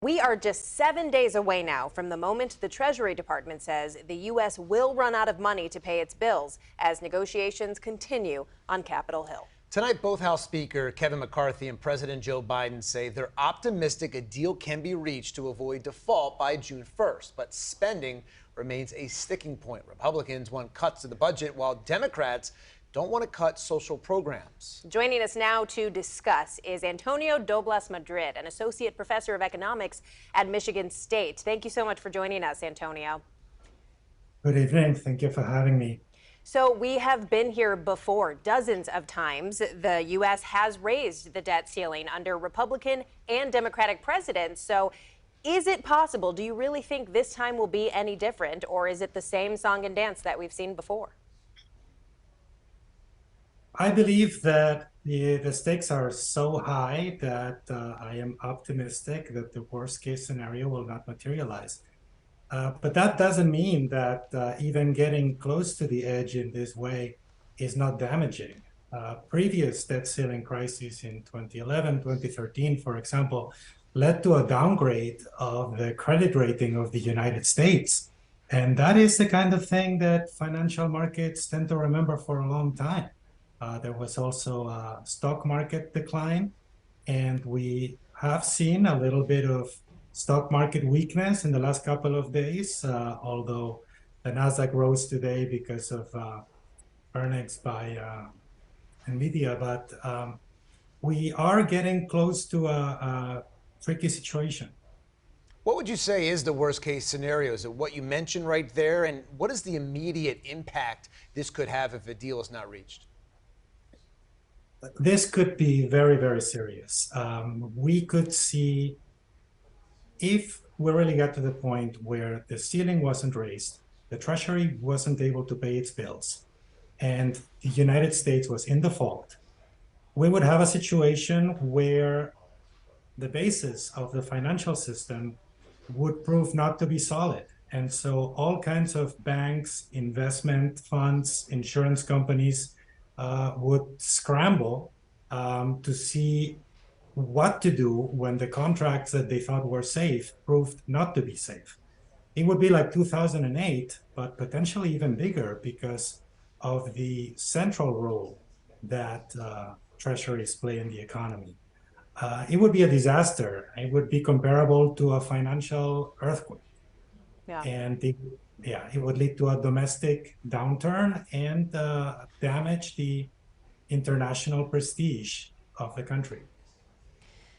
We are just 7 days away now from the moment the Treasury Department says the U.S. will run out of money to pay its bills as negotiations continue on Capitol Hill. Tonight, both House Speaker Kevin McCarthy and President Joe Biden say they're optimistic a deal can be reached to avoid default by June 1st. But spending remains a sticking point. Republicans want cuts to the budget, while Democrats don't want to cut social programs. Joining us now to discuss is Antonio Doblas Madrid, an associate professor of economics at Michigan State. Thank you so much for joining us, Antonio. Good evening. Thank you for having me. So we have been here before dozens of times. The U.S. has raised the debt ceiling under Republican and Democratic presidents. So is it possible? Do you really think this time will be any different, or is it the same song and dance that we've seen before? I believe that the stakes are so high that I am optimistic that the worst case scenario will not materialize. But that doesn't mean that even getting close to the edge in this way is not damaging. Previous debt ceiling crises in 2011, 2013, for example, led to a downgrade of the credit rating of the United States. And that is the kind of thing that financial markets tend to remember for a long time. There was also a stock market decline, and we have seen a little bit of stock market weakness in the last couple of days, although the Nasdaq rose today because of earnings by NVIDIA. But we are getting close to a tricky situation. What would you say is the worst case scenario? Is it what you mentioned right there? And what is the immediate impact this could have if a deal is not reached? This could be very, very serious. We could see, if we really got to the point where the ceiling wasn't raised, the Treasury wasn't able to pay its bills, and the United States was in default, we would have a situation where the basis of the financial system would prove not to be solid. And so all kinds of banks, investment funds, insurance companies would scramble to see what to do when the contracts that they thought were safe proved not to be safe. It would be like 2008, but potentially even bigger because of the central role that treasuries play in the economy. It would be a disaster. It would be comparable to a financial earthquake. Yeah. And it would lead to a domestic downturn and damage the international prestige of the country.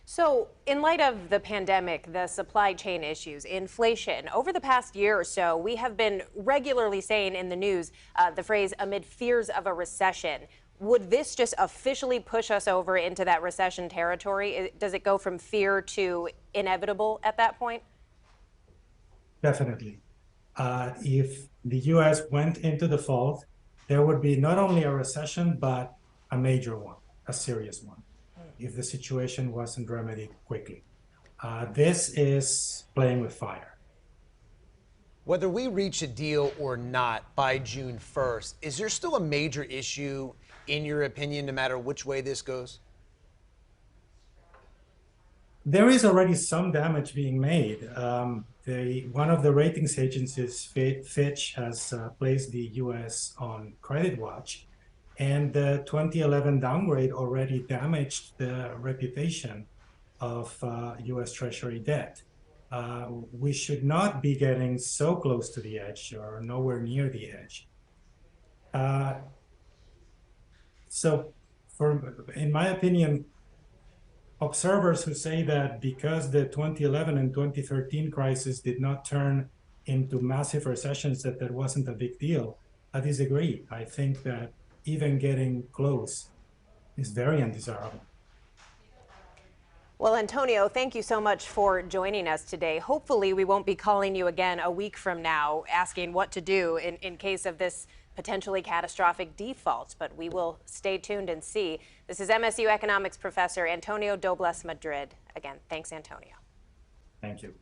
So in light of the pandemic, the supply chain issues, inflation, over the past year or so, we have been regularly saying in the news the phrase amid fears of a recession. Would this just officially push us over into that recession territory? Does it go from fear to inevitable at that point? Definitely. If the U.S. went into default, there would be not only a recession, but a major one, a serious one, if the situation wasn't remedied quickly. This is playing with fire. Whether we reach a deal or not by June 1st, is there still a major issue, in your opinion, no matter which way this goes? There is already some damage being made. One of the ratings agencies, Fitch, has placed the U.S. on credit watch, and the 2011 downgrade already damaged the reputation of U.S. Treasury debt. We should not be getting so close to the edge or nowhere near the edge. In my opinion, observers who say that because the 2011 and 2013 crisis did not turn into massive recessions, that wasn't a big deal, I disagree. I think that even getting close is very undesirable. Well, Antonio, thank you so much for joining us today. Hopefully, we won't be calling you again a week from now asking what to do in case of this potentially catastrophic default, but we will stay tuned and see. This is MSU economics professor Antonio Doblas Madrid. Again, thanks, Antonio. Thank you.